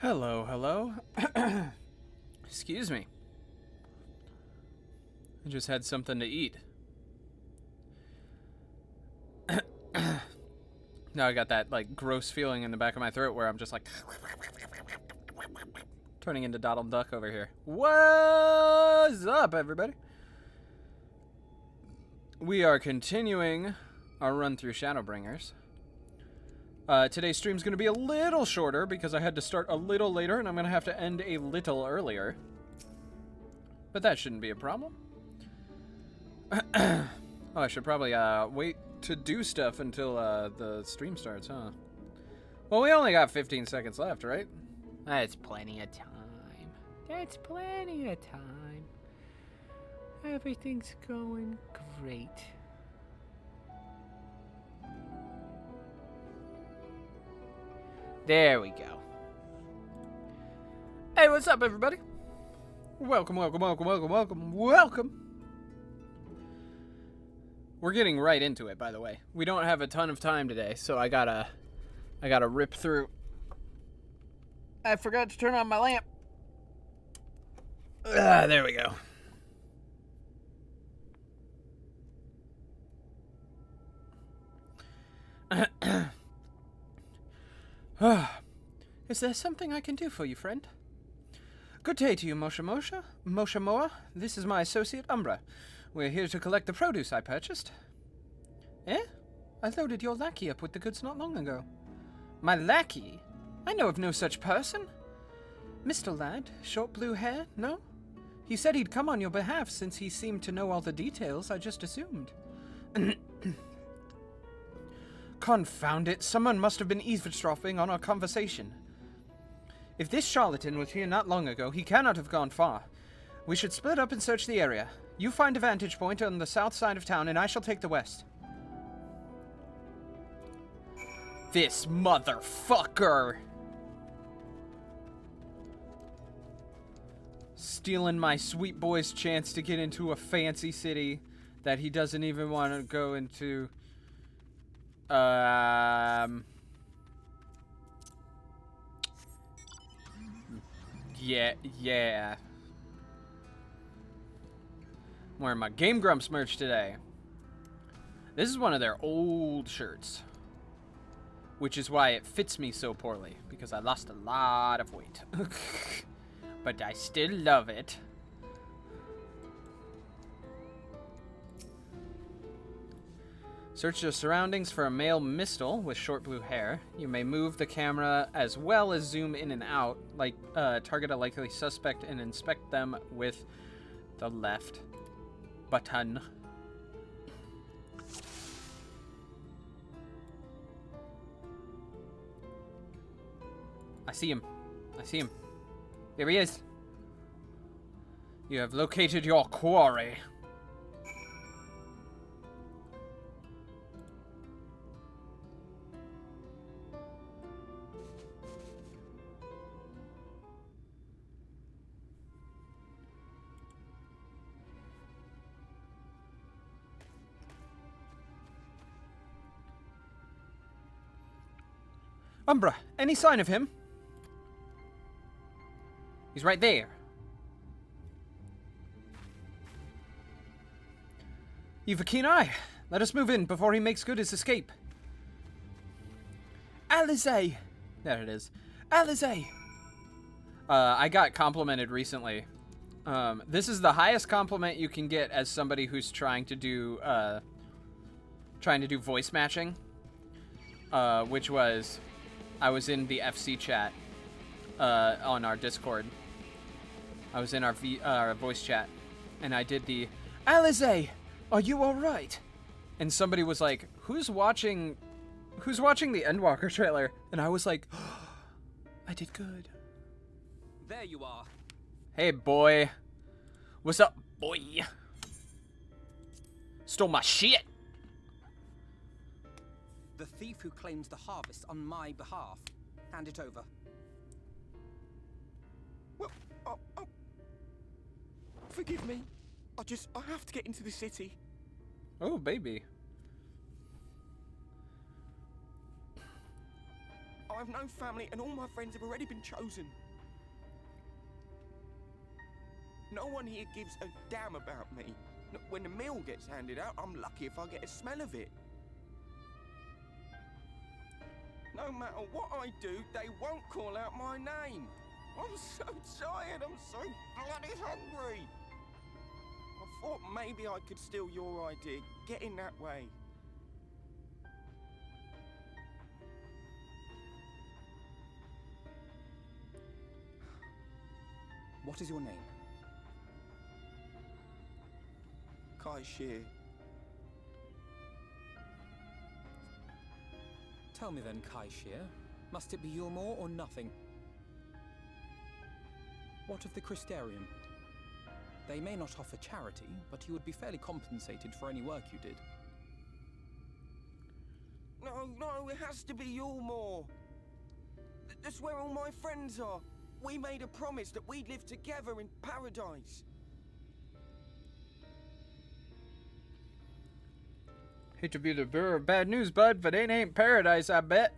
Hello, hello. Excuse me. I just had something to eat. Now I got that like gross feeling in the back of my throat where I'm just like turning into Donald Duck over here. What's up, everybody? We are continuing our run through Shadowbringers. Today's stream's going to be a little shorter because I had to start a little later and I'm going to have to end a little earlier. But that shouldn't be a problem. Oh, I should probably wait to do stuff until the stream starts, huh? Well, we only got 15 seconds left, right? That's plenty of time. That's plenty of time. Everything's going great. There we go. Hey, what's up, everybody? Welcome, welcome, welcome, welcome, welcome, welcome. We're getting right into it, by the way. We don't have a ton of time today, so I gotta rip through. I forgot to turn on my lamp. There we go. Is there something I can do for you, friend? Good day to you, Mosha Moa. This is my associate, Umbra. We're here to collect the produce I purchased. Eh? I loaded your lackey up with the goods not long ago. My lackey? I know of no such person. Mr. Lad, short blue hair, no? He said he'd come on your behalf since he seemed to know all the details. I just assumed. Confound it, someone must have been eavesdropping on our conversation. If this charlatan was here not long ago, he cannot have gone far. We should split up and search the area. You find a vantage point on the south side of town, and I shall take the west. This motherfucker! Stealing my sweet boy's chance to get into a fancy city that he doesn't even want to go into. Yeah. I'm wearing my Game Grumps merch today. This is one of their old shirts, which is why it fits me so poorly, because I lost a lot of weight. But I still love it. Search your surroundings for a male mistle with short blue hair. You may move the camera as well as zoom in and out, like target a likely suspect and inspect them with the left button. I see him. There he is. You have located your quarry. Umbra, any sign of him? He's right there. You've a keen eye. Let us move in before he makes good his escape. Alizé! There it is. Alizé! I got complimented recently. This is the highest compliment you can get as somebody who's trying to do voice matching. Which was, I was in the FC chat on our Discord. I was in our voice chat, and I did the Alizé, are you all right? And somebody was like, "Who's watching the Endwalker trailer?" And I was like, oh, "I did good." There you are. Hey, boy. What's up, boy? Stole my shit. The thief who claims the harvest on my behalf. Hand it over. Well, forgive me. I have to get into the city. Oh, baby. I I have no family and all my friends have already been chosen. No one here gives a damn about me. When the meal gets handed out, I'm lucky if I get a smell of it. No matter what I do, they won't call out my name. I'm so tired, I'm so bloody hungry. I thought maybe I could steal your idea, get in that way. What is your name? Kai Shear. Tell me then, Kai Shear, must it be Yulmore or nothing? What of the Crystarium? They may not offer charity, but you would be fairly compensated for any work you did. No, it has to be Yulmore. That's where all my friends are. We made a promise that we'd live together in paradise. Hate to be the bearer of bad news, bud, but it ain't paradise, I bet.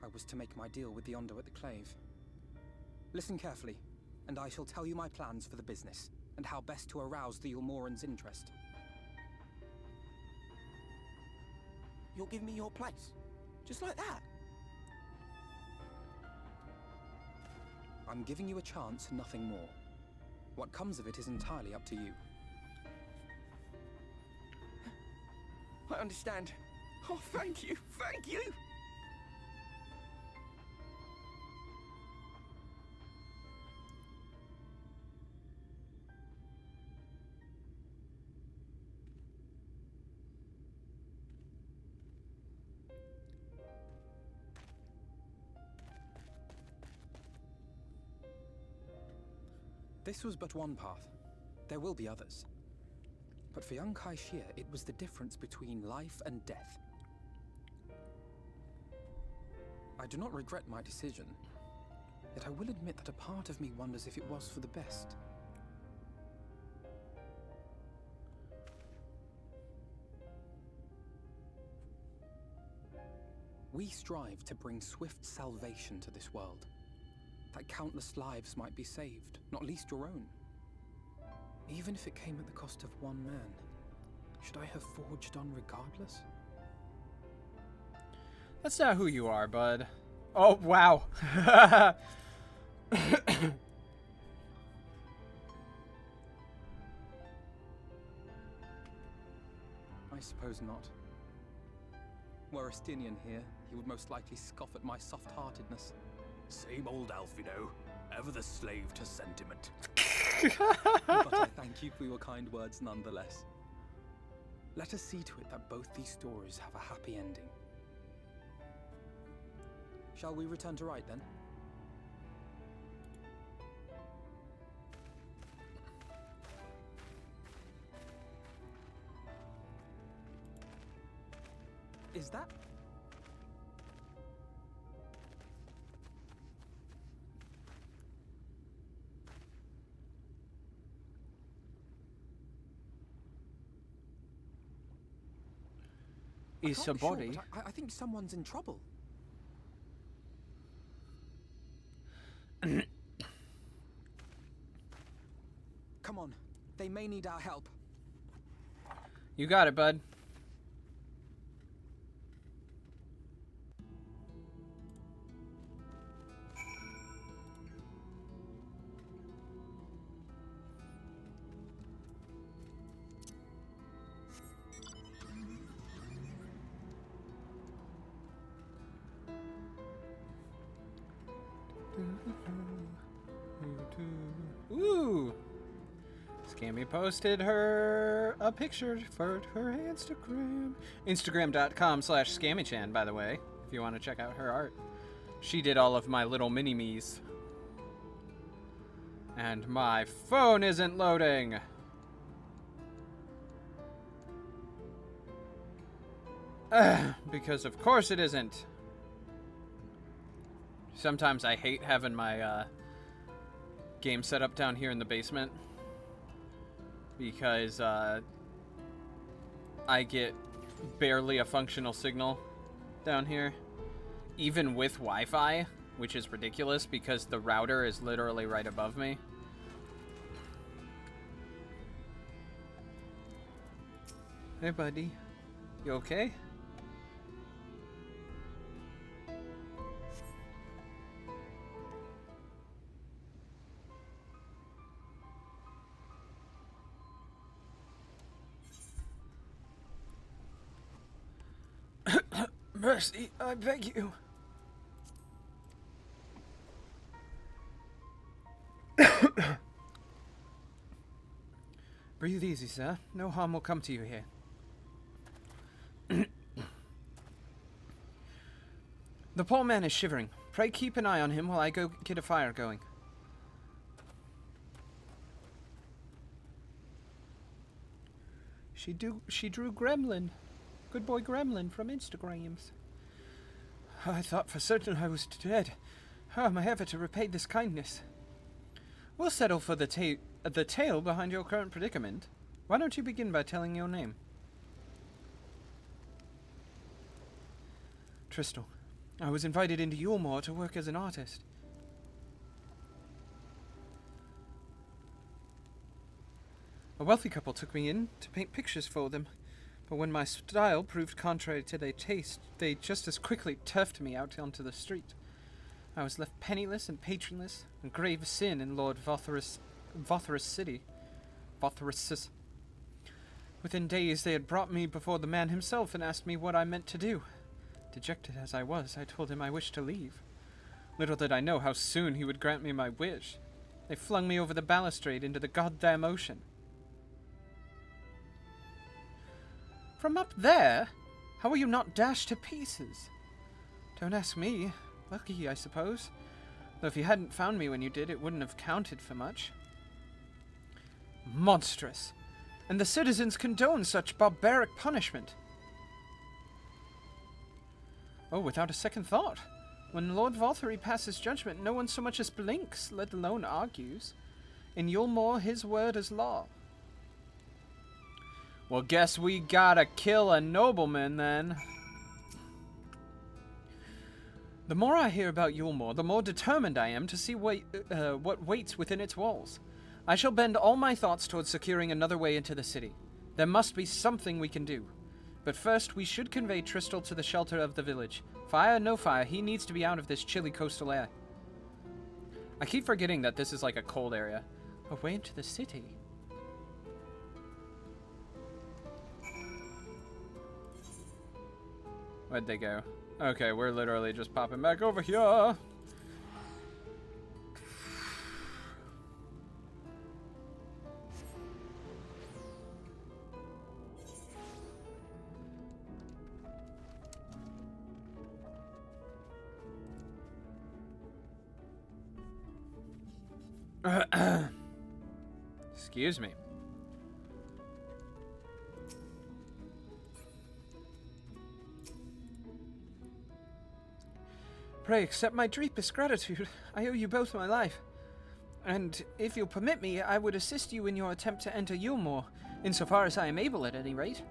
I was to make my deal with the Ondo at the Clave. Listen carefully, and I shall tell you my plans for the business, and how best to arouse the Yulmoran's interest. You'll give me your place? Just like that? I'm giving you a chance, nothing more. What comes of it is entirely up to you. I understand. Oh, thank you, thank you! This was but one path. There will be others. But for young Kai Shear, it was the difference between life and death. I do not regret my decision, yet I will admit that a part of me wonders if it was for the best. We strive to bring swift salvation to this world, that countless lives might be saved, not least your own. Even if it came at the cost of one man, should I have forged on regardless? That's not who you are, bud. Oh, wow. I suppose not. Were Estinian here, he would most likely scoff at my soft-heartedness. Same old Alfino, ever the slave to sentiment. But I thank you for your kind words nonetheless. Let us see to it that both these stories have a happy ending. Shall we return to Wright then? Is that... Is a body. Sure, I think someone's in trouble. Come on, they may need our help. You got it, bud. Ooh! Scammy posted her a picture for her Instagram. Instagram.com/ScammyChan, by the way, if you want to check out her art. She did all of my little mini-me's. And my phone isn't loading. Because of course it isn't. Sometimes I hate having my game set up down here in the basement because I get barely a functional signal down here. Even with Wi-Fi, which is ridiculous because the router is literally right above me. Hey, buddy. You okay? Mercy, I beg you. Breathe easy, sir. No harm will come to you here. The poor man is shivering. Pray keep an eye on him while I go get a fire going. She drew Gremlin. Good boy Gremlin from Instagrams. I thought for certain I was dead. How am I ever to repay this kindness? We'll settle for the tale behind your current predicament. Why don't you begin by telling your name? Tristal. I was invited into Yulmore to work as an artist. A wealthy couple took me in to paint pictures for them, but when my style proved contrary to their taste, they just as quickly turfed me out onto the street. I was left penniless and patronless, a grave sin in Lord Votherus' city. Votherus'. Within days they had brought me before the man himself and asked me what I meant to do. Dejected as I was, I told him I wished to leave. Little did I know how soon he would grant me my wish. They flung me over the balustrade into the goddamn ocean. From up there? How were you not dashed to pieces? Don't ask me. Lucky, I suppose. Though if you hadn't found me when you did, it wouldn't have counted for much. Monstrous! And the citizens condone such barbaric punishment. Oh, without a second thought. When Lord Valthyry passes judgment, no one so much as blinks, let alone argues. In Yulmore, his word is law. Well, guess we gotta kill a nobleman, then. The more I hear about Yulmore, the more determined I am to see what waits within its walls. I shall bend all my thoughts towards securing another way into the city. There must be something we can do. But first, we should convey Tristal to the shelter of the village. Fire, no fire, he needs to be out of this chilly coastal air. I keep forgetting that this is like a cold area. A way into the city. Where'd they go? Okay, we're literally just popping back over here. Excuse me. Pray accept my deepest gratitude. I owe you both my life. And if you'll permit me, I would assist you in your attempt to enter Yulmore, insofar as I am able at any rate.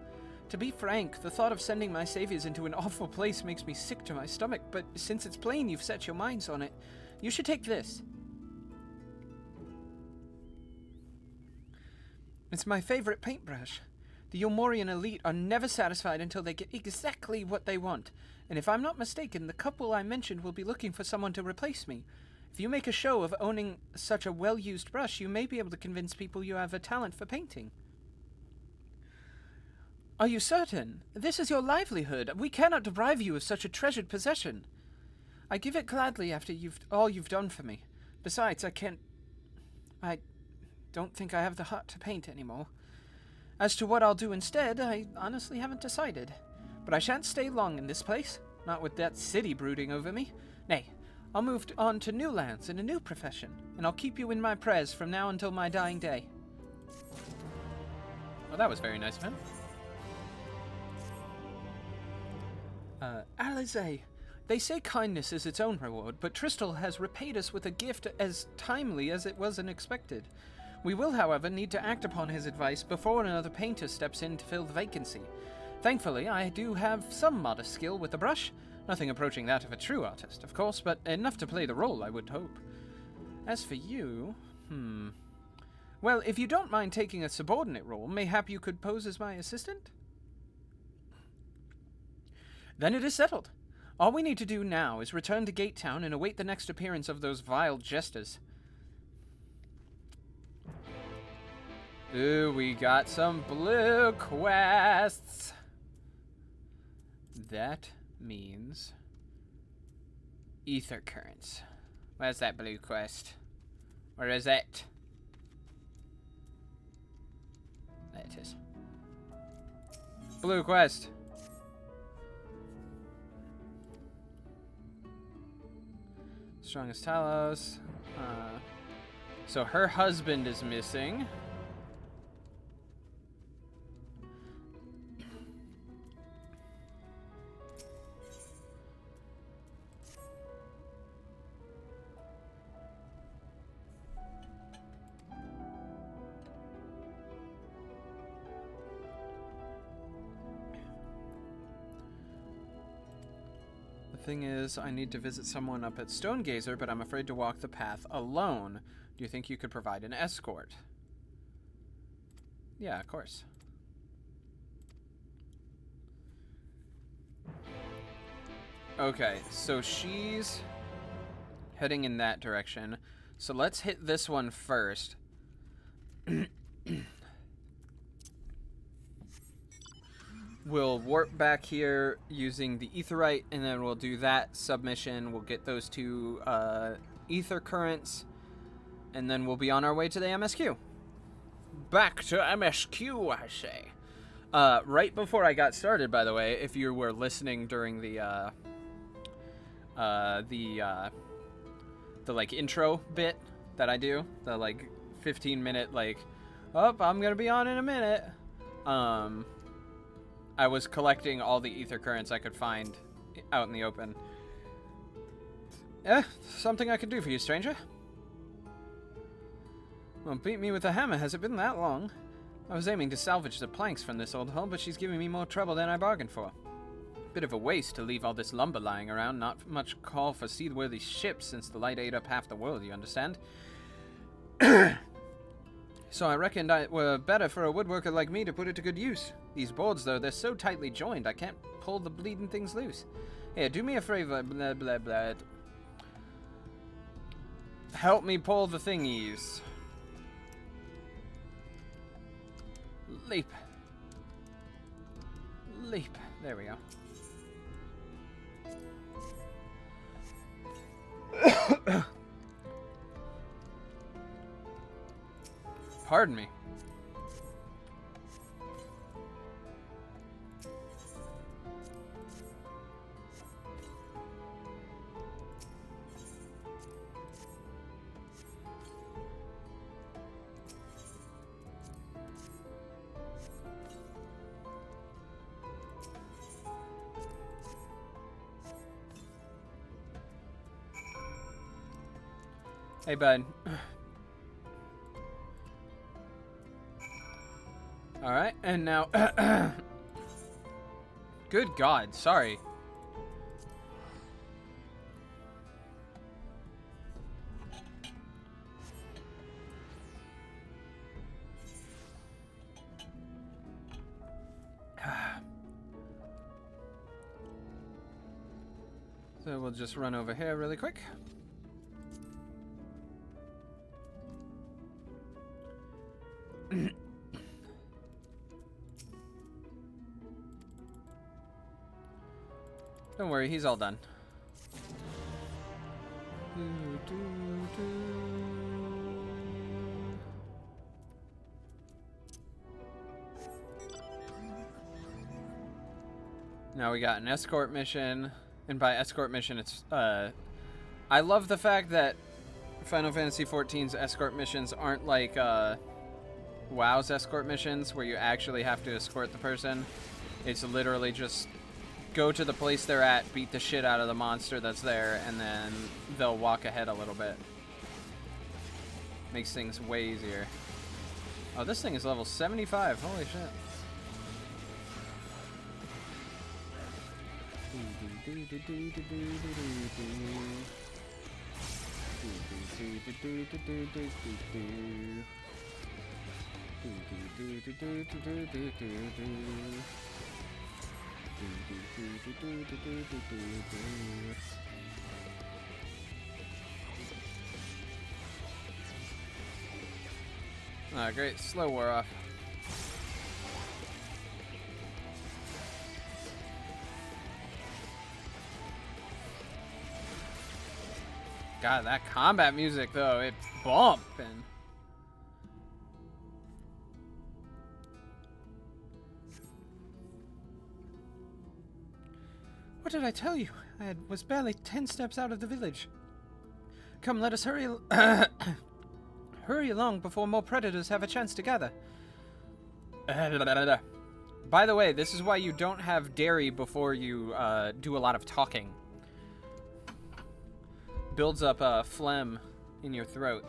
To be frank, the thought of sending my saviors into an awful place makes me sick to my stomach, but since it's plain you've set your minds on it, you should take this. It's my favorite paintbrush. The Yulmorian elite are never satisfied until they get exactly what they want, and if I'm not mistaken, the couple I mentioned will be looking for someone to replace me. If you make a show of owning such a well-used brush, you may be able to convince people you have a talent for painting. Are you certain? This is your livelihood. We cannot deprive you of such a treasured possession. I give it gladly after all you've done for me. Besides, I don't think I have the heart to paint anymore. As to what I'll do instead, I honestly haven't decided. But I shan't stay long in this place, not with that city brooding over me. Nay, I'll move on to new lands and a new profession, and I'll keep you in my prayers from now until my dying day. Well, that was very nice of him. Alizé, they say kindness is its own reward, but Tristal has repaid us with a gift as timely as it was unexpected. We will, however, need to act upon his advice before another painter steps in to fill the vacancy. Thankfully, I do have some modest skill with the brush. Nothing approaching that of a true artist, of course, but enough to play the role, I would hope. As for you, well, if you don't mind taking a subordinate role, mayhap you could pose as my assistant? Then it is settled. All we need to do now is return to Gate Town and await the next appearance of those vile jesters. Ooh, we got some blue quests. That means ether currents. Where's that blue quest? Where is it? There it is. Blue quest. Strongest Talos. So her husband is missing. Thing is, I need to visit someone up at Stonegazer, but I'm afraid to walk the path alone. Do you think you could provide an escort? Yeah, of course. Okay, so she's heading in that direction. So let's hit this one first. We'll warp back here using the Aetherite, and then we'll do that submission. We'll get those two ether currents, and then we'll be on our way to the MSQ. Back to MSQ, I say. Right before I got started, by the way, if you were listening during the like intro bit that I do, the like 15-minute like, oh, I'm gonna be on in a minute. I was collecting all the ether currents I could find out in the open. Something I could do for you, stranger? Well, beat me with a hammer. Has it been that long? I was aiming to salvage the planks from this old hull, but she's giving me more trouble than I bargained for. Bit of a waste to leave all this lumber lying around. Not much call for seaworthy ships since the light ate up half the world, you understand? So I reckoned it were better for a woodworker like me to put it to good use. These boards, though, they're so tightly joined, I can't pull the bleeding things loose. Here, do me a favor, blah, blah, blah. Help me pull the thingies. Leap. Leap. There we go. Pardon me. Hey, bud. Alright, and now... Good God, sorry. So we'll just run over here really quick. Don't worry, he's all done. Now we got an escort mission, and by escort mission, it's I love the fact that Final Fantasy XIV's escort missions aren't like WoW's escort missions, where you actually have to escort the person. It's literally just go to the place they're at, beat the shit out of the monster that's there, and then they'll walk ahead a little bit. Makes things way easier. Oh, this thing is level 75. Holy shit. Ah, great. Slow wore off. God, that combat music, though, it's bumping. What did I tell you? I was barely 10 steps out of the village. Come, let us hurry hurry along before more predators have a chance to gather. By the way, this is why you don't have dairy before you do a lot of talking. Builds up phlegm in your throat.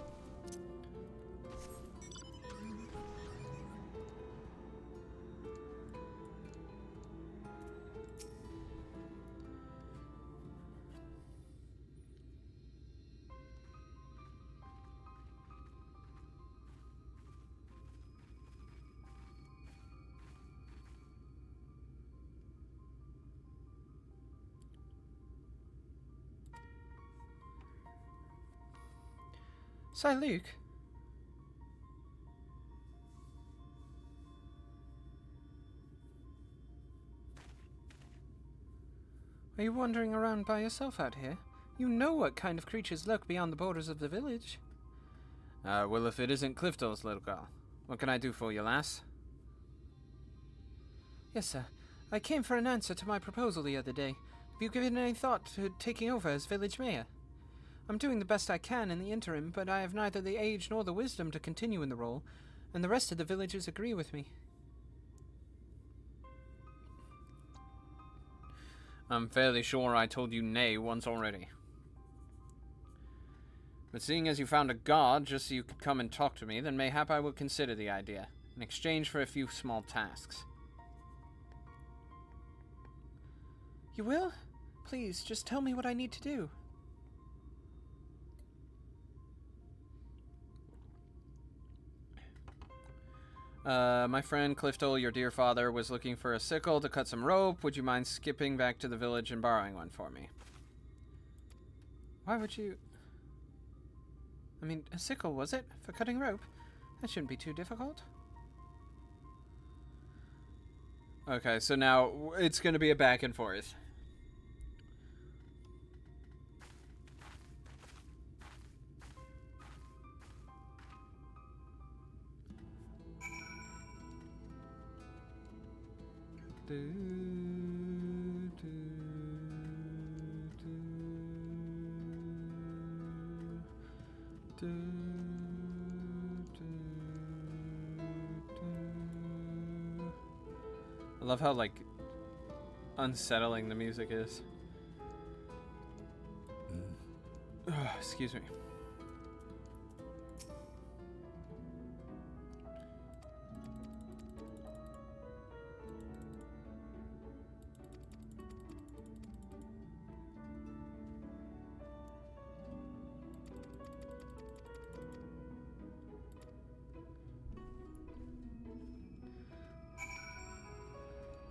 Say, Luke. Are you wandering around by yourself out here? You know what kind of creatures lurk beyond the borders of the village. Well, if it isn't Clifton's little girl. What can I do for you, lass? Yes, sir. I came for an answer to my proposal the other day. Have you given any thought to taking over as village mayor? I'm doing the best I can in the interim, but I have neither the age nor the wisdom to continue in the role, and the rest of the villagers agree with me. I'm fairly sure I told you nay once already. But seeing as you found a guard just so you could come and talk to me, then mayhap I will consider the idea, in exchange for a few small tasks. You will? Please, just tell me what I need to do. My friend Clifton, your dear father, was looking for a sickle to cut some rope. Would you mind skipping back to the village and borrowing one for me? Why would you... I mean, a sickle, was it? For cutting rope? That shouldn't be too difficult. Okay, so now it's going to be a back and forth. I love how, like, unsettling the music is. Excuse me.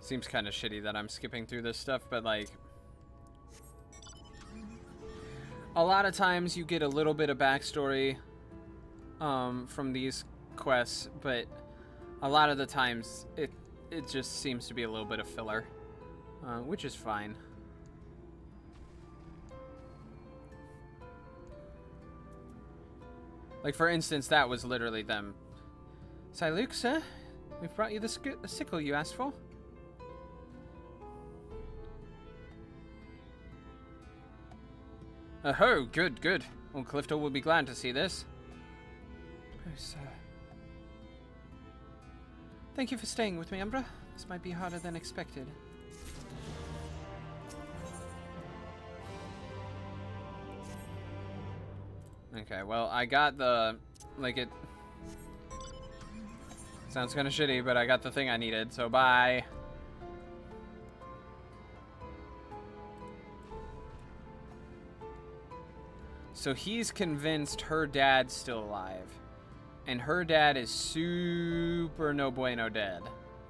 Seems kind of shitty that I'm skipping through this stuff, but like a lot of times you get a little bit of backstory from these quests, but a lot of the times it just seems to be a little bit of filler, which is fine. Like, for instance, that was literally them. Say, Luke, sir, we've brought you the sickle you asked for. Oh, good, good. Well, Clifton will be glad to see this. Oh, sir. Thank you for staying with me, Umbra. This might be harder than expected. Okay, well, I got the... like, it... sounds kind of shitty, but I got the thing I needed, so bye. So he's convinced her dad's still alive. And her dad is super no bueno dead.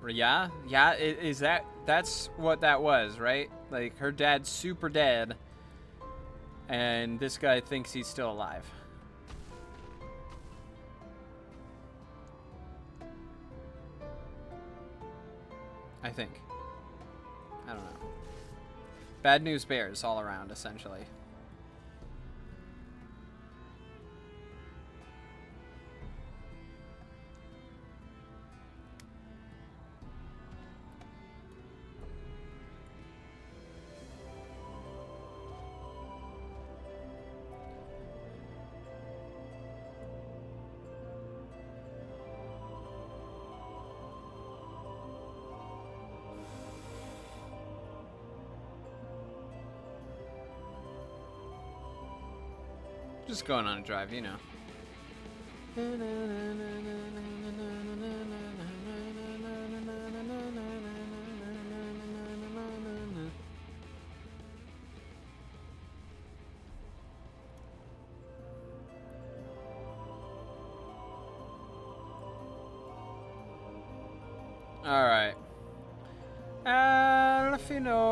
Yeah? Yeah, is that's what that was, right? Like, her dad's super dead. And this guy thinks he's still alive. I think. I don't know. Bad news bears all around, essentially. Just going on a drive, you know. All right. Alfino.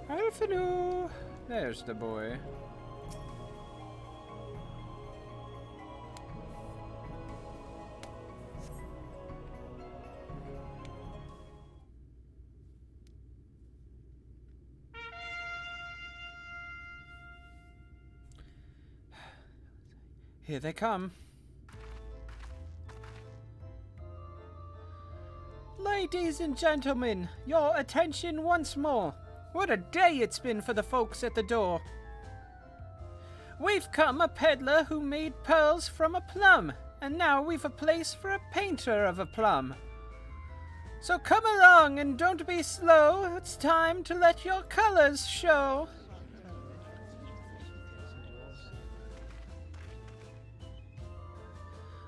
Alfino. There's the boy. Here they come. Ladies and gentlemen, your attention once more. What a day it's been for the folks at the door. We've come a peddler who made pearls from a plum, and now we've a place for a painter of a plum. So come along and don't be slow, it's time to let your colors show.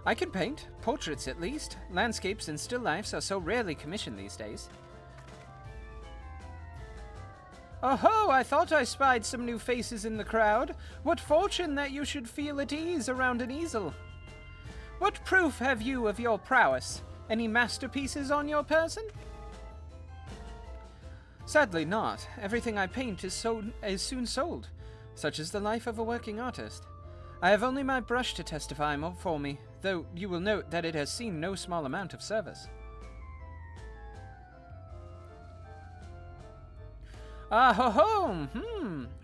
I can paint, portraits at least. Landscapes and still lifes are so rarely commissioned these days. Oh-ho, I thought I spied some new faces in the crowd. What fortune that you should feel at ease around an easel. What proof have you of your prowess? Any masterpieces on your person? Sadly not. Everything I paint is soon sold. Such is the life of a working artist. I have only my brush to testify for me, though you will note that it has seen no small amount of service. Ah ho ho!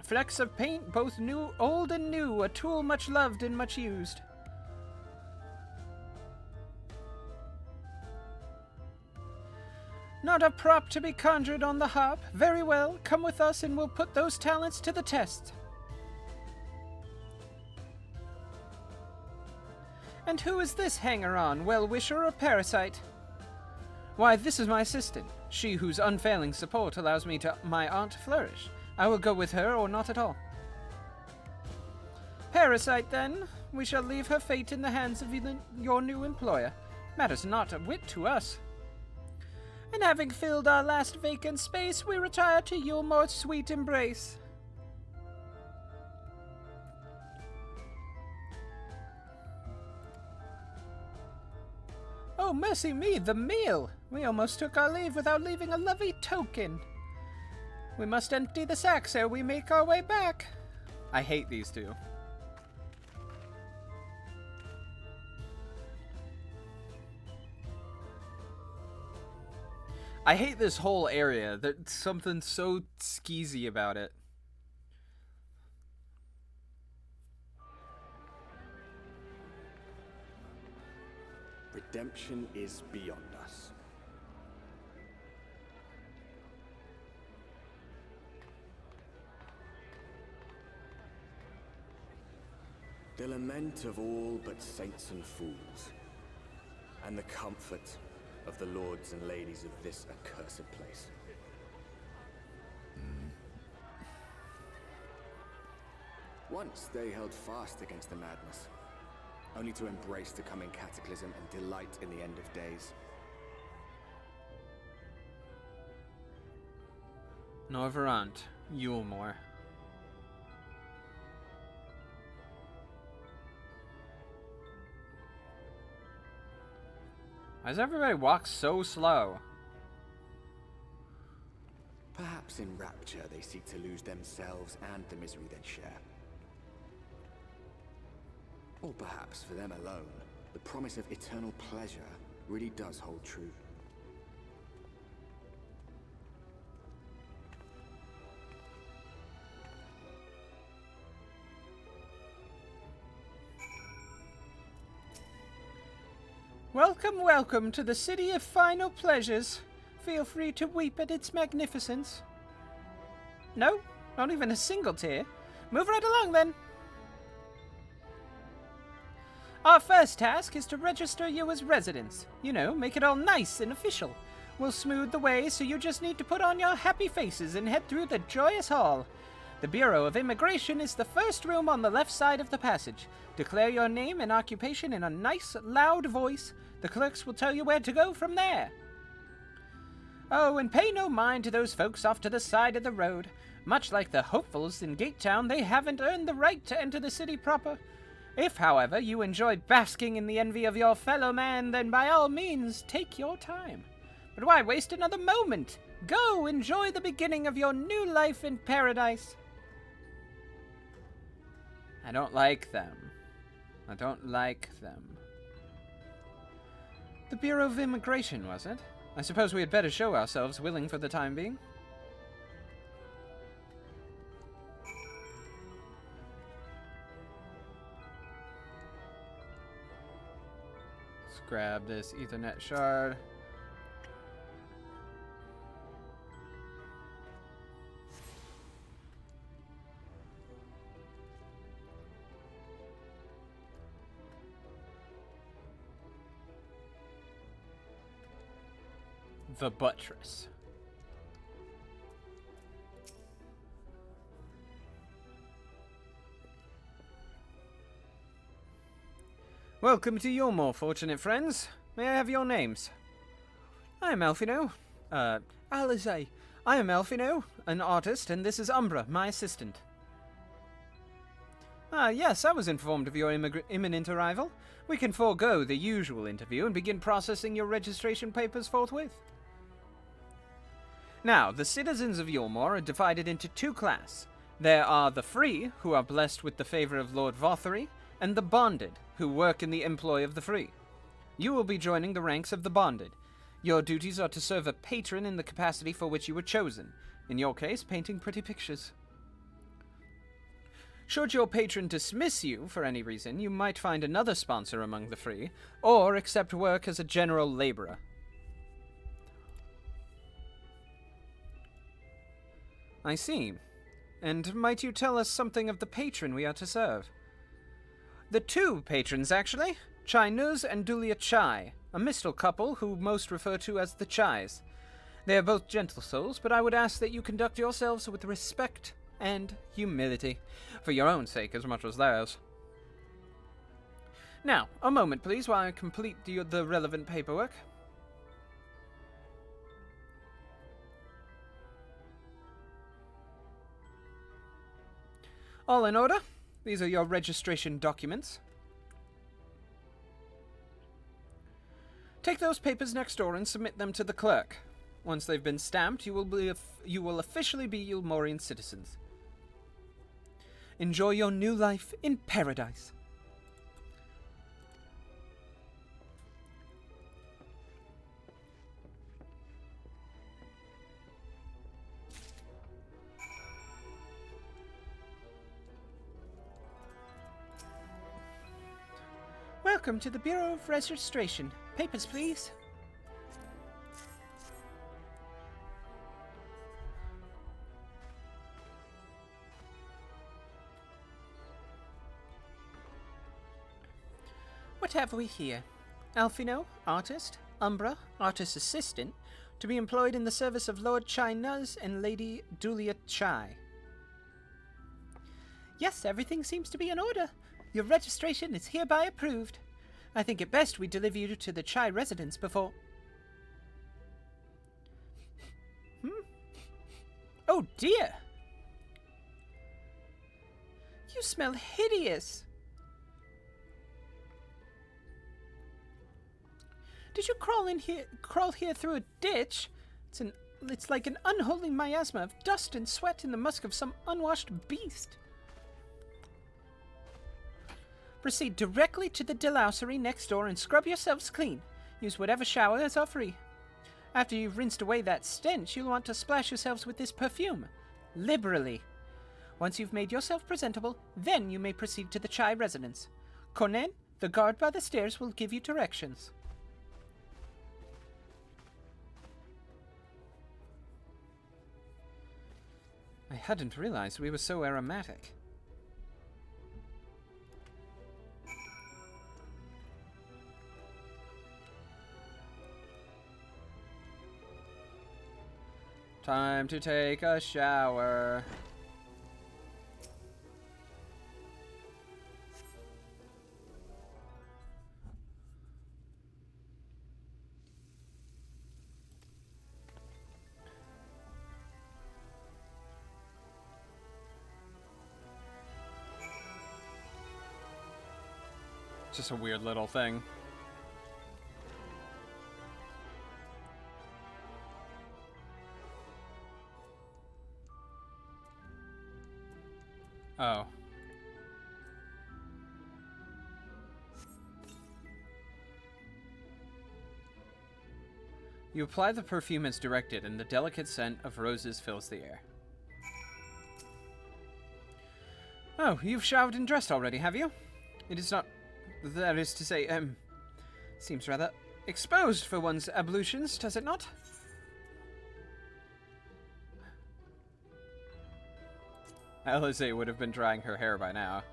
Flecks of paint, both old and new, a tool much loved and much used. Not a prop to be conjured on the hop. Very well, come with us and we'll put those talents to the test. And who is this hanger-on, well-wisher or parasite? Why, this is my assistant, she whose unfailing support allows my art to flourish. I will go with her or not at all. Parasite, then. We shall leave her fate in the hands of your new employer. Matters not a whit to us. And having filled our last vacant space, we retire to your more sweet embrace. Oh, mercy me, the meal! We almost took our leave without leaving a lovely token. We must empty the sacks ere we make our way back. I hate these two. I hate this whole area. There's something so skeezy about it. Redemption is beyond us. The lament of all but saints and fools, and the comfort of the lords and ladies of this accursed place. Once they held fast against the madness, only to embrace the coming cataclysm and delight in the end of days. Norverant, Yulmore. Why does everybody walk so slow? Perhaps in rapture they seek to lose themselves and the misery they share. Or perhaps for them alone, the promise of eternal pleasure really does hold true. Welcome, welcome to the city of final pleasures. Feel free to weep at its magnificence. No, not even a single tear. Move right along then. Our first task is to register you as residents. You know, make it all nice and official. We'll smooth the way, so you just need to put on your happy faces and head through the joyous hall. The Bureau of Immigration is the first room on the left side of the passage. Declare your name and occupation in a nice, loud voice. The clerks will tell you where to go from there. Oh, and pay no mind to those folks off to the side of the road. Much like the hopefuls in Gatetown, they haven't earned the right to enter the city proper. If, however, you enjoy basking in the envy of your fellow man, then by all means, take your time. But why waste another moment? Go, enjoy the beginning of your new life in paradise. I don't like them. I don't like them. The Bureau of Immigration, was it? I suppose we had better show ourselves willing for the time being. Let's grab this Ethernet shard. The buttress. Welcome to your more fortunate friends. May I have your names? I am Alfino. Alizé. I am Alfino, an artist, and this is Umbra, my assistant. Ah, yes, I was informed of your imminent arrival. We can forego the usual interview and begin processing your registration papers forthwith. Now, the citizens of Yulmore are divided into two classes. There are the free, who are blessed with the favor of Lord Vothery, and the bonded, who work in the employ of the free. You will be joining the ranks of the bonded. Your duties are to serve a patron in the capacity for which you were chosen. In your case, painting pretty pictures. Should your patron dismiss you for any reason, you might find another sponsor among the free, or accept work as a general laborer. I see. And might you tell us something of the patron we are to serve? The two patrons, actually. Chai-Nuz and Dulia Chai, a Mistal couple who most refer to as the Chais. They are both gentle souls, but I would ask that you conduct yourselves with respect and humility, for your own sake as much as theirs. Now, a moment please while I complete the relevant paperwork. All in order. These are your registration documents. Take those papers next door and submit them to the clerk. Once they've been stamped, you will officially be Yulmorian citizens. Enjoy your new life in paradise. Welcome to the Bureau of Registration. Papers, please. What have we here? Alfino, artist. Umbra, artist assistant, to be employed in the service of Lord Chai-Nuz and Lady Dulia Chai. Yes, everything seems to be in order. Your registration is hereby approved. I think it best we deliver you to the Chai residence before... Oh dear! You smell hideous! Did you crawl here through a ditch? It's like an unholy miasma of dust and sweat in the musk of some unwashed beast. Proceed directly to the delousery next door and scrub yourselves clean. Use whatever showers are free. After you've rinsed away that stench, you'll want to splash yourselves with this perfume. Liberally. Once you've made yourself presentable, then you may proceed to the Chai residence. Conan, the guard by the stairs, will give you directions. I hadn't realized we were so aromatic. Time to take a shower. Just a weird little thing. Oh. You apply the perfume as directed, and the delicate scent of roses fills the air. Oh, you've showered and dressed already, have you? It is not... That is to say, seems rather exposed for one's ablutions, does it not? Alize would have been drying her hair by now.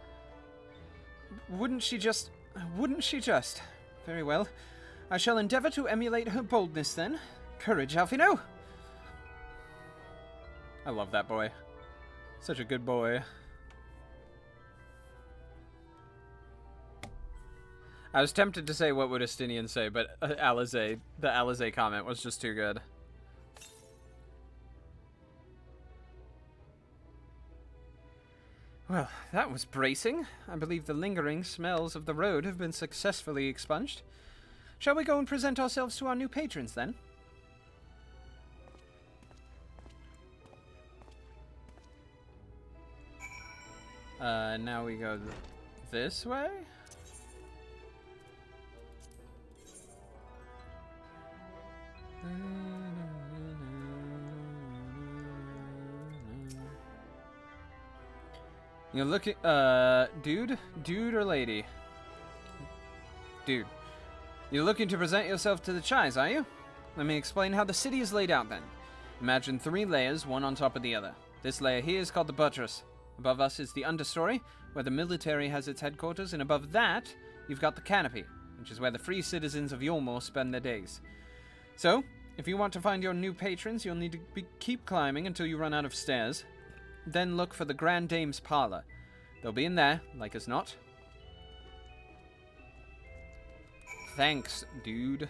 Wouldn't she just... Very well. I shall endeavor to emulate her boldness, then. Courage, Alfino! I love that boy. Such a good boy. I was tempted to say, what would Estinian say, but the Alize comment was just too good. Well, that was bracing. I believe the lingering smells of the road have been successfully expunged. Shall we go and present ourselves to our new patrons, then? Now we go this way? You're looking, dude or lady? Dude. You're looking to present yourself to the Chais, are you? Let me explain how the city is laid out then. Imagine 3 layers, one on top of the other. This layer here is called the buttress. Above us is the understory, where the military has its headquarters, and above that, you've got the canopy, which is where the free citizens of Yulmore spend their days. So, if you want to find your new patrons, you'll need to keep climbing until you run out of stairs. Then look for the Grand Dame's parlor. They'll be in there, like as not. Thanks, dude.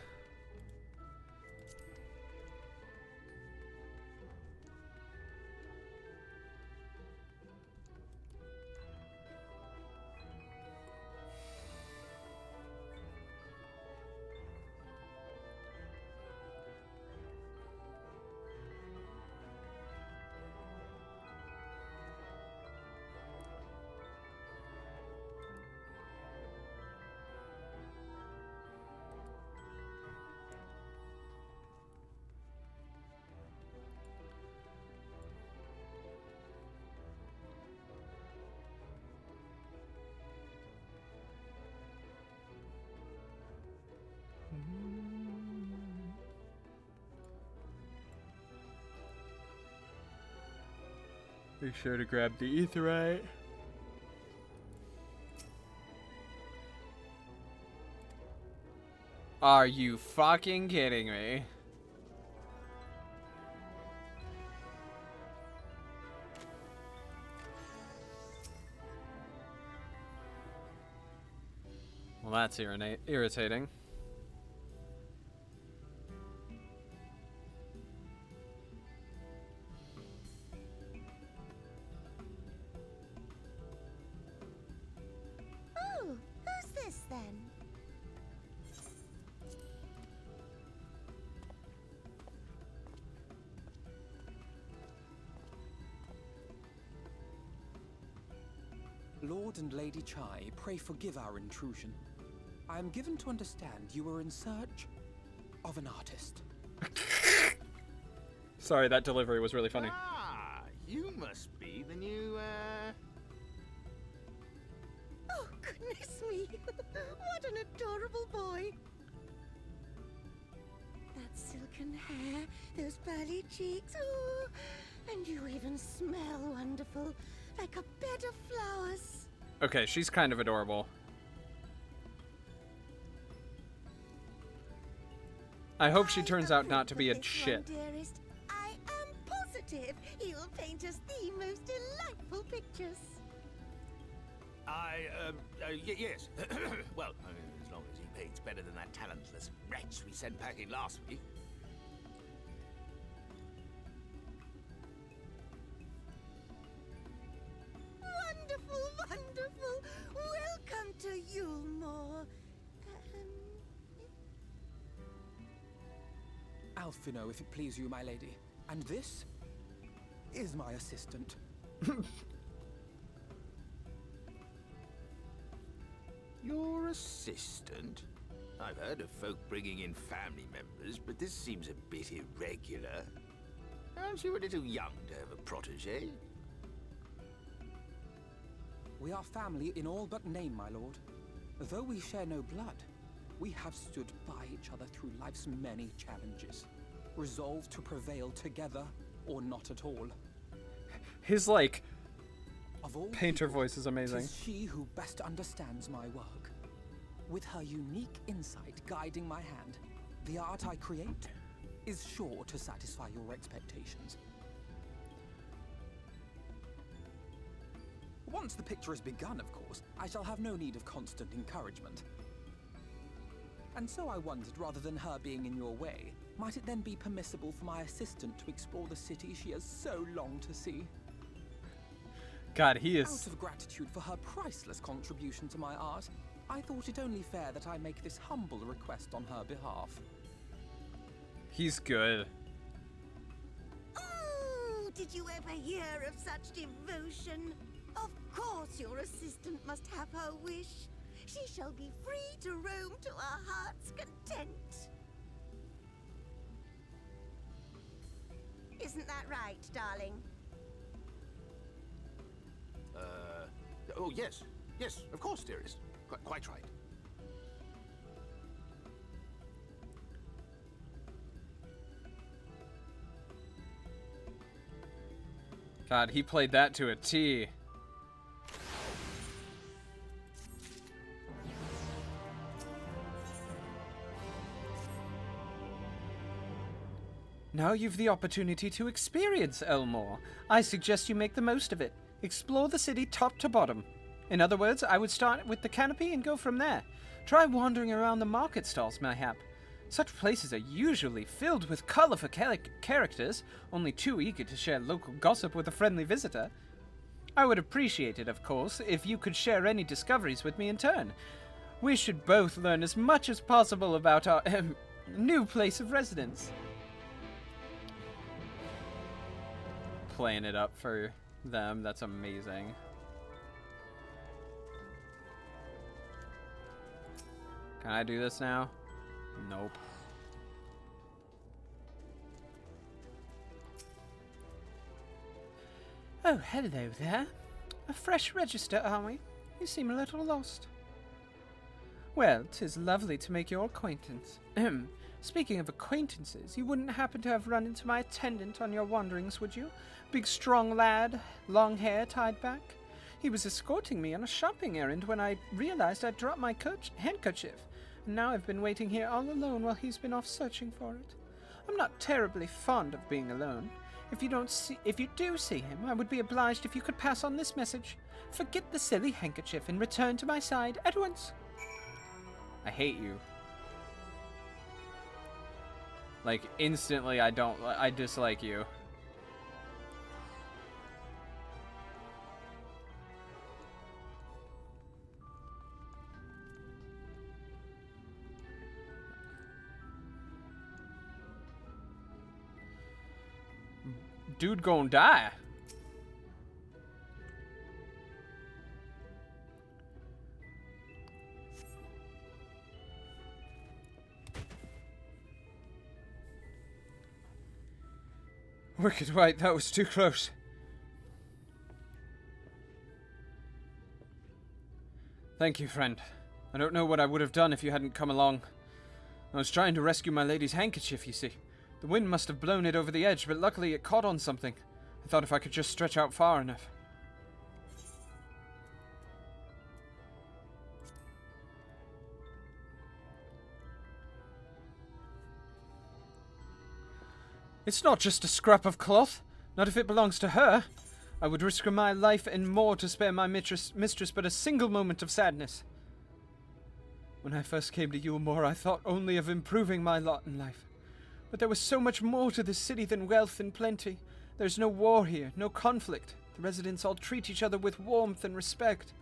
Be sure to grab the aetheryte. Are you fucking kidding me? Well, that's irritating. Lord and Lady Chai, pray forgive our intrusion. I am given to understand you were in search of an artist. Sorry, that delivery was really funny. Ah, you must be the new, Oh, goodness me. What an adorable boy. That silken hair, those pearly cheeks, oh, and you even smell wonderful, like a bed of flowers. Okay, she's kind of adorable. I hope she turns out not to be a shit. Dearest, I am positive he'll paint us the most delightful pictures. Yes. Well, as long as he paints better than that talentless wretch we sent packing last week. Wonderful, wonderful. Welcome to Yulmore. Alphino, if it please you, my lady. And this is my assistant. Your assistant? I've heard of folk bringing in family members, but this seems a bit irregular. Aren't you a little young to have a protege? We are family in all but name, my lord. Though we share no blood, we have stood by each other through life's many challenges, resolved to prevail together or not at all. His, like, Of all painter people, voice is amazing. 'tis she who best understands my work. With her unique insight guiding my hand, the art I create is sure to satisfy your expectations. Once the picture is begun, of course, I shall have no need of constant encouragement. And so I wondered, rather than her being in your way, might it then be permissible for my assistant to explore the city she has so longed to see? God, he Out is... of gratitude for her priceless contribution to my art, I thought it only fair that I make this humble request on her behalf. He's good. Oh, did you ever hear of such devotion? Of course your assistant must have her wish. She shall be free to roam to her heart's content. Isn't that right, darling? Oh, yes. Yes, of course, dearest. Quite right. God, he played that to a T. Now you've the opportunity to experience Elmore. I suggest you make the most of it. Explore the city top to bottom. In other words, I would start with the canopy and go from there. Try wandering around the market stalls, mayhap. Such places are usually filled with colorful characters, only too eager to share local gossip with a friendly visitor. I would appreciate it, of course, if you could share any discoveries with me in turn. We should both learn as much as possible about our new place of residence. Playing it up for them, that's amazing. Can I do this now? Nope. Oh, hello there. A fresh register, are we? You seem a little lost. Well, 'tis lovely to make your acquaintance. Speaking of acquaintances, you wouldn't happen to have run into my attendant on your wanderings, would you? Big, strong lad, long hair tied back. He was escorting me on a shopping errand when I realized I'd dropped my handkerchief. And now I've been waiting here all alone while he's been off searching for it. I'm not terribly fond of being alone. If you do see him, I would be obliged if you could pass on this message. Forget the silly handkerchief and return to my side at once. I hate you. Like, instantly, I dislike you. Dude gonna die. Wicked White, that was too close. Thank you, friend. I don't know what I would have done if you hadn't come along. I was trying to rescue my lady's handkerchief, you see. The wind must have blown it over the edge, but luckily it caught on something. I thought if I could just stretch out far enough. It's not just a scrap of cloth. Not if it belongs to her. I would risk my life and more to spare my mistress but a single moment of sadness. When I first came to Yulmore, I thought only of improving my lot in life. But there was so much more to this city than wealth and plenty. There's no war here, no conflict. The residents all treat each other with warmth and respect.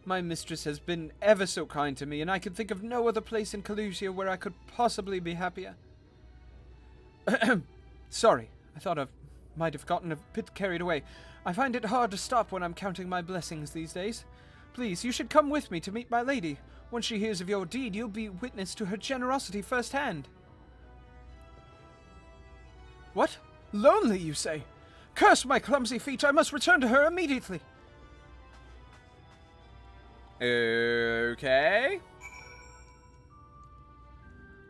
My mistress has been ever so kind to me, and I can think of no other place in Calusia where I could possibly be happier. Sorry, I thought I might have gotten a bit carried away. I find it hard to stop when I'm counting my blessings these days. Please, you should come with me to meet my lady. Once she hears of your deed, you'll be witness to her generosity firsthand. What? Lonely, you say? Curse my clumsy feet! I must return to her immediately! Okay.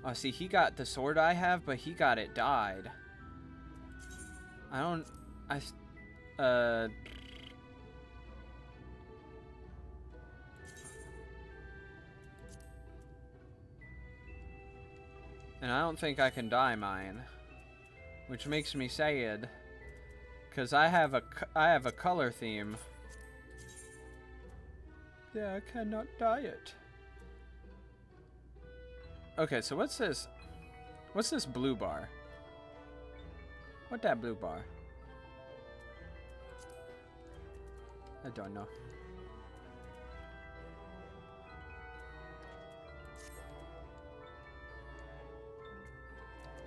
Oh, see, he got the sword I have, but he got it dyed. And I don't think I can dye mine, which makes me sad, because I have a color theme. Yeah, I cannot dye it. Okay, so what's this? What's this blue bar? What that blue bar? I don't know.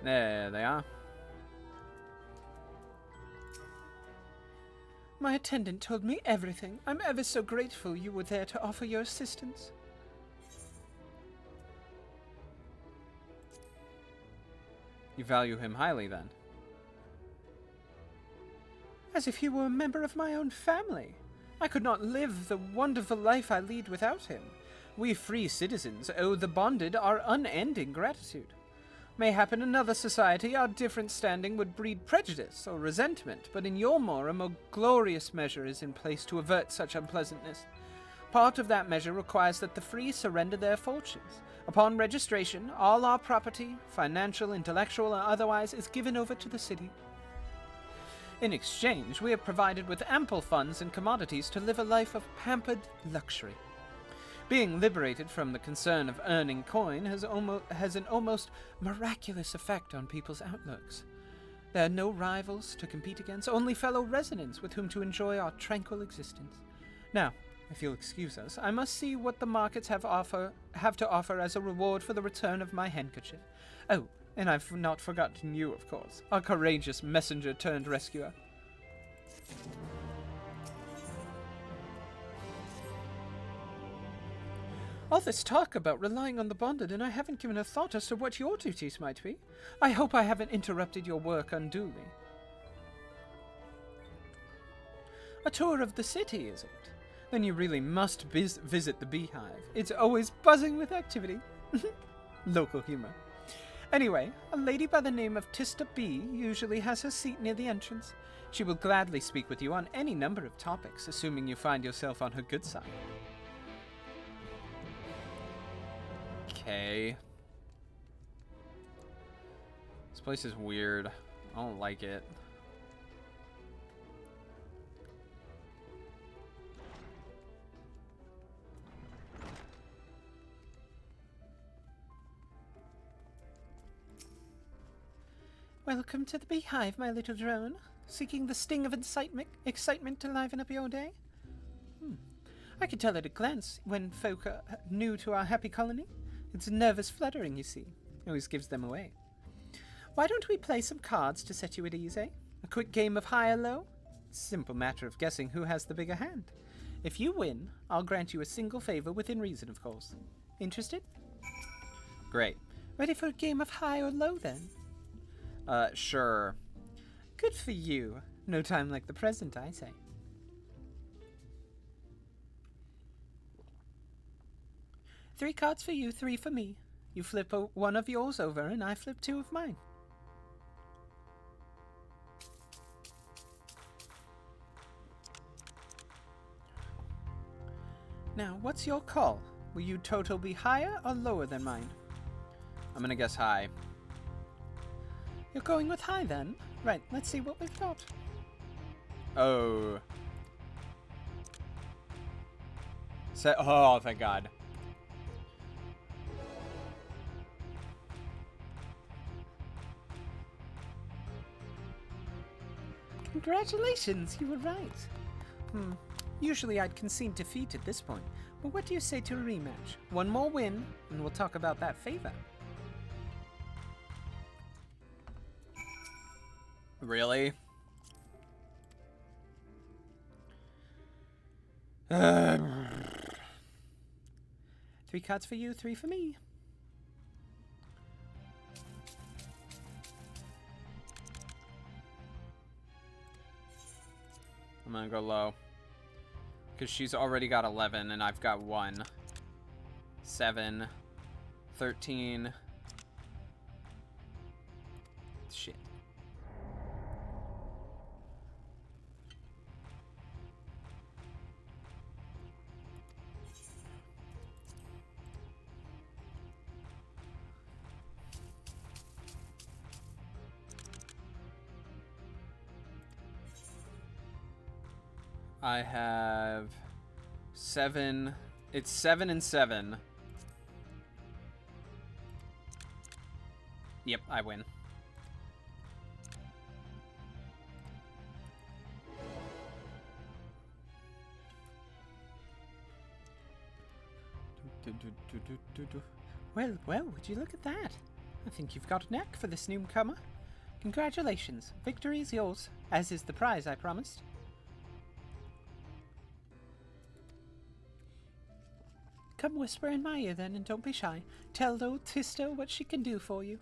There they are. My attendant told me everything. I'm ever so grateful you were there to offer your assistance. You value him highly, then? As if he were a member of my own family. I could not live the wonderful life I lead without him. We free citizens owe the bonded our unending gratitude. Mayhap in another society our different standing would breed prejudice or resentment, but in Yulmore a more glorious measure is in place to avert such unpleasantness. Part of that measure requires that the free surrender their fortunes. Upon registration, all our property, financial, intellectual, or otherwise, is given over to the city. In exchange, we are provided with ample funds and commodities to live a life of pampered luxury. Being liberated from the concern of earning coin has an almost miraculous effect on people's outlooks. There are no rivals to compete against, only fellow residents with whom to enjoy our tranquil existence. Now, if you'll excuse us, I must see what the markets have to offer as a reward for the return of my handkerchief. Oh, and I've not forgotten you, of course, our courageous messenger turned rescuer. All this talk about relying on the bonded, and I haven't given a thought as to what your duties might be. I hope I haven't interrupted your work unduly. A tour of the city, is it? Then you really must visit the beehive. It's always buzzing with activity. Local humor. Anyway, a lady by the name of Tista B usually has her seat near the entrance. She will gladly speak with you on any number of topics, assuming you find yourself on her good side. Okay. This place is weird. I don't like it. Welcome to the beehive, my little drone. Seeking the sting of excitement to liven up your day? I can tell at a glance when folk are new to our happy colony. It's nervous fluttering, you see. Always gives them away. Why don't we play some cards to set you at ease, eh? A quick game of high or low? Simple matter of guessing who has the bigger hand. If you win, I'll grant you a single favor within reason, of course. Interested? Great. Ready for a game of high or low, then? Sure. Good for you. No time like the present, I say. Three cards for you, 3 for me. You flip one of yours over, and I flip 2 of mine. Now, what's your call? Will you total be higher or lower than mine? I'm gonna guess high. You're going with high then? Right, let's see what we've got. Oh. Oh, thank God. Congratulations, you were right. Usually I'd concede defeat at this point, but what do you say to a rematch? One more win, and we'll talk about that favor. Really? 3 cards for you, 3 for me. I'm gonna go low. Because she's already got 11 and I've got 1. 7. 13. Shit. I have 7. It's 7 and 7. Yep, I win. Well, would you look at that? I think you've got a knack for this newcomer. Congratulations. Victory is yours, as is the prize I promised. Come whisper in my ear then, and don't be shy. Tell old Tisto what she can do for you.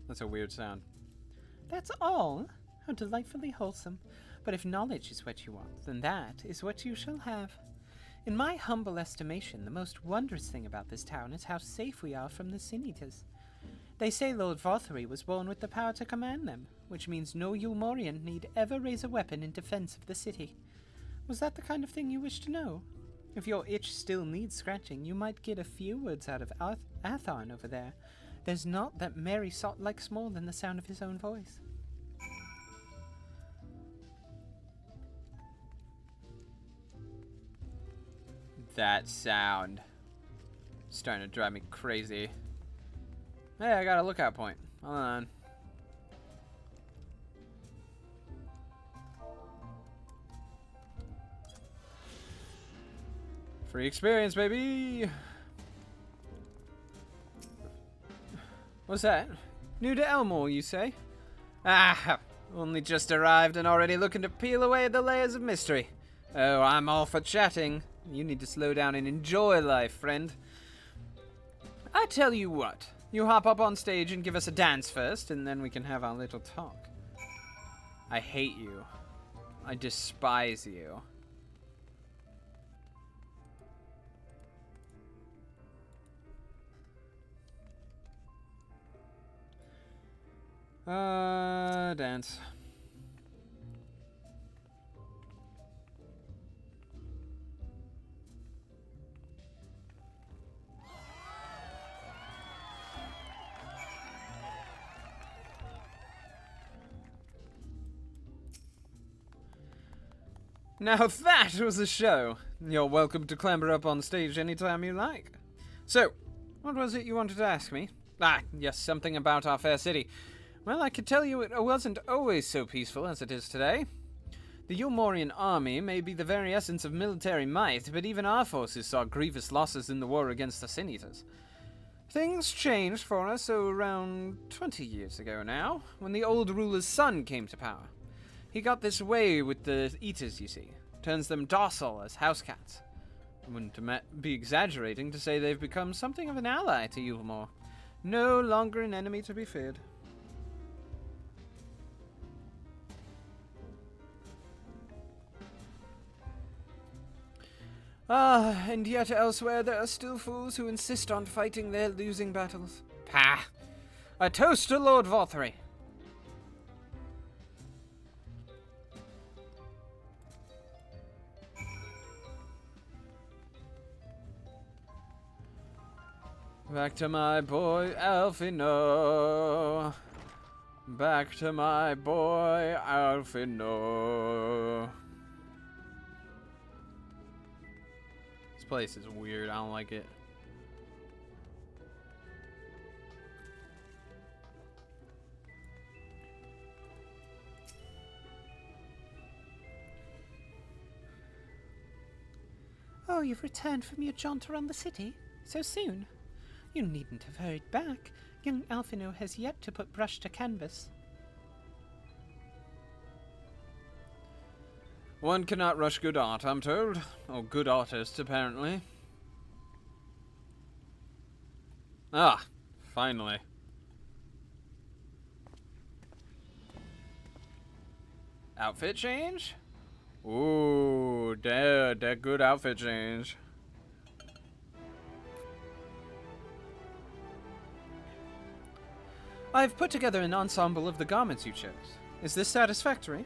That's a weird sound. That's all? How delightfully wholesome. But if knowledge is what you want, then that is what you shall have. In my humble estimation, the most wondrous thing about this town is how safe we are from the Sin Eaters. They say Lord Vothery was born with the power to command them, which means no Eulmorian need ever raise a weapon in defense of the city. Was that the kind of thing you wish to know? If your itch still needs scratching, you might get a few words out of Atharn over there. There's not that merry sot likes more than the sound of his own voice. That sound. Starting to drive me crazy. Hey, I got a lookout point. Hold on. Free experience, baby! What's that? New to Elmore, you say? Ah, only just arrived and already looking to peel away the layers of mystery. Oh, I'm all for chatting. You need to slow down and enjoy life, friend. I tell you what. You hop up on stage and give us a dance first, and then we can have our little talk. I hate you. I despise you. Dance. Now that was a show. You're welcome to clamber up on stage anytime you like. So, what was it you wanted to ask me? Ah, yes, something about our fair city. Well, I could tell you it wasn't always so peaceful as it is today. The Eulmorian army may be the very essence of military might, but even our forces saw grievous losses in the war against the Sin Eaters. Things changed for us around 20 years ago now, when the old ruler's son came to power. He got this way with the Eaters, you see. Turns them docile as house cats. Wouldn't be exaggerating to say they've become something of an ally to Yulmore. No longer an enemy to be feared. Ah, and yet elsewhere there are still fools who insist on fighting their losing battles. Pah! A toast to Lord Vothry! Back to my boy Alfino. Back to my boy Alfino. This place is weird. I don't like it. Oh, you've returned from your jaunt around the city? So soon? You needn't have hurried back. Young Alfino has yet to put brush to canvas. One cannot rush good art, I'm told. Or good artists, apparently. Ah, finally. Outfit change? Ooh, that good outfit change. I've put together an ensemble of the garments you chose. Is this satisfactory?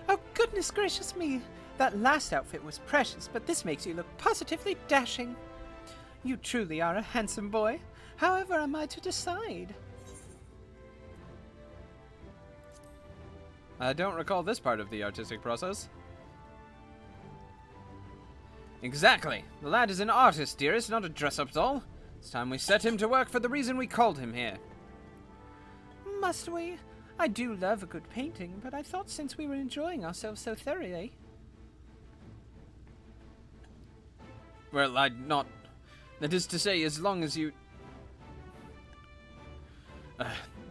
Oh, goodness gracious me! That last outfit was precious, but this makes you look positively dashing. You truly are a handsome boy. However am I to decide? I don't recall this part of the artistic process. Exactly. The lad is an artist, dearest, not a dress-up doll. It's time we set him to work for the reason we called him here. Must we? I do love a good painting, but I thought since we were enjoying ourselves so thoroughly... Well, I'd not... That is to say, as long as you...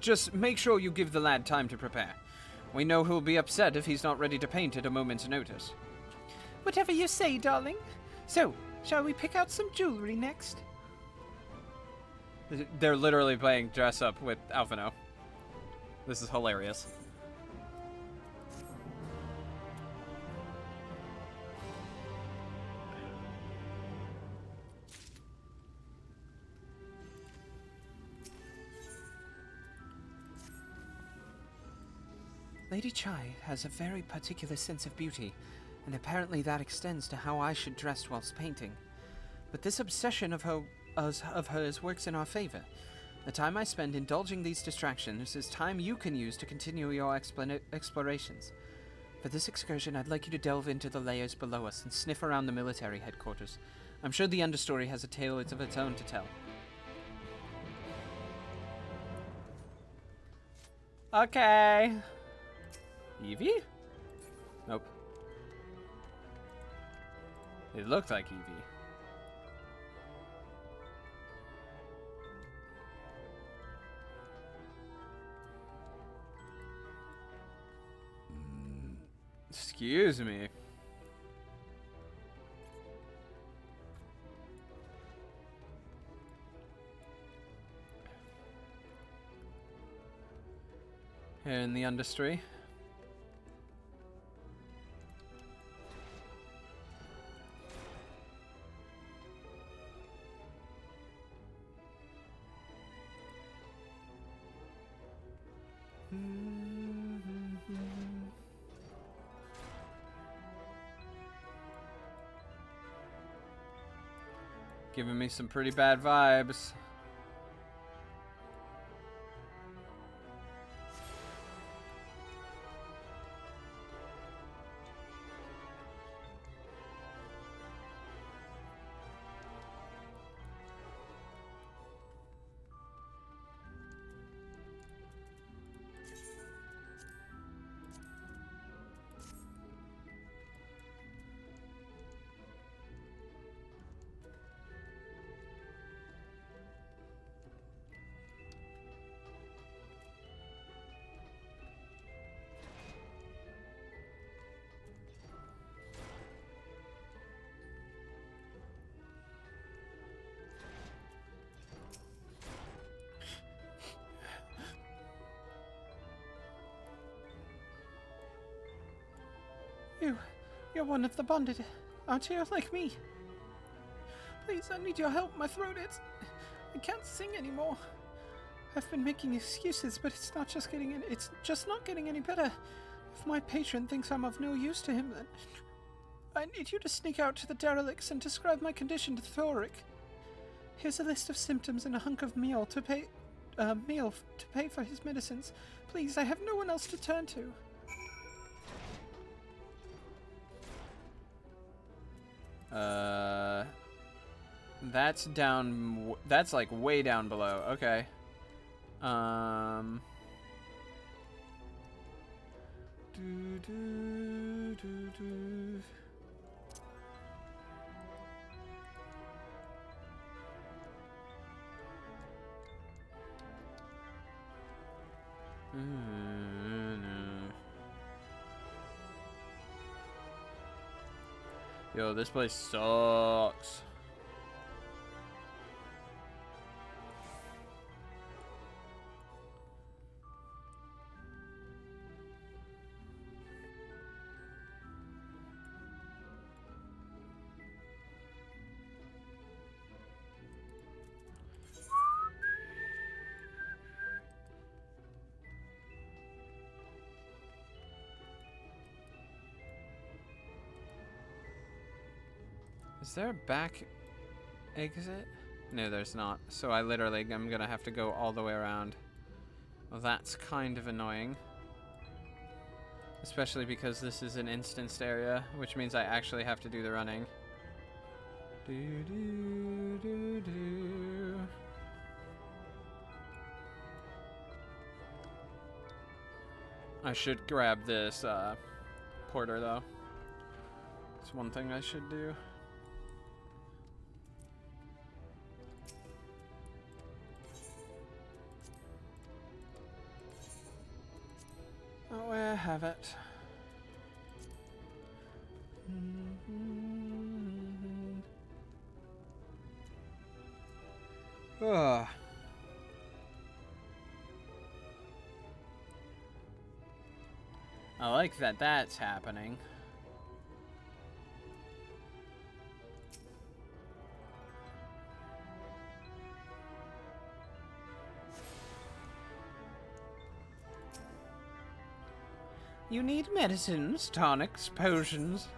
just make sure you give the lad time to prepare. We know he'll be upset if he's not ready to paint at a moment's notice. Whatever you say, darling. So, shall we pick out some jewelry next? They're literally playing dress up with Alfino. This is hilarious. Lady Chai has a very particular sense of beauty, and apparently that extends to how I should dress whilst painting. But this obsession of hers works in our favor. The time I spend indulging these distractions is time you can use to continue your explorations. For this excursion, I'd like you to delve into the layers below us and sniff around the military headquarters. I'm sure the understory has a tale of its own to tell. Okay. Evie? Nope. It looked like Evie. Excuse me. Here in the understory. Giving me some pretty bad vibes. You're one of the bonded, aren't you? Like me. Please, I need your help. My throat is... I can't sing anymore. I've been making excuses, but it's just not getting any better. If my patron thinks I'm of no use to him, then... I need you to sneak out to the derelicts and describe my condition to Thoric. Here's a list of symptoms and a hunk of meal to pay for his medicines. Please, I have no one else to turn to. That's down... That's like way down below. Okay. Yo, this place sucks. Is there a back exit? No, there's not. So I'm gonna have to go all the way around. Well, that's kind of annoying. Especially because this is an instanced area, which means I actually have to do the running. I should grab this porter though. It's one thing I should do. Oh, I have it. Ugh. I like that that's happening. You need medicines, tonics, potions.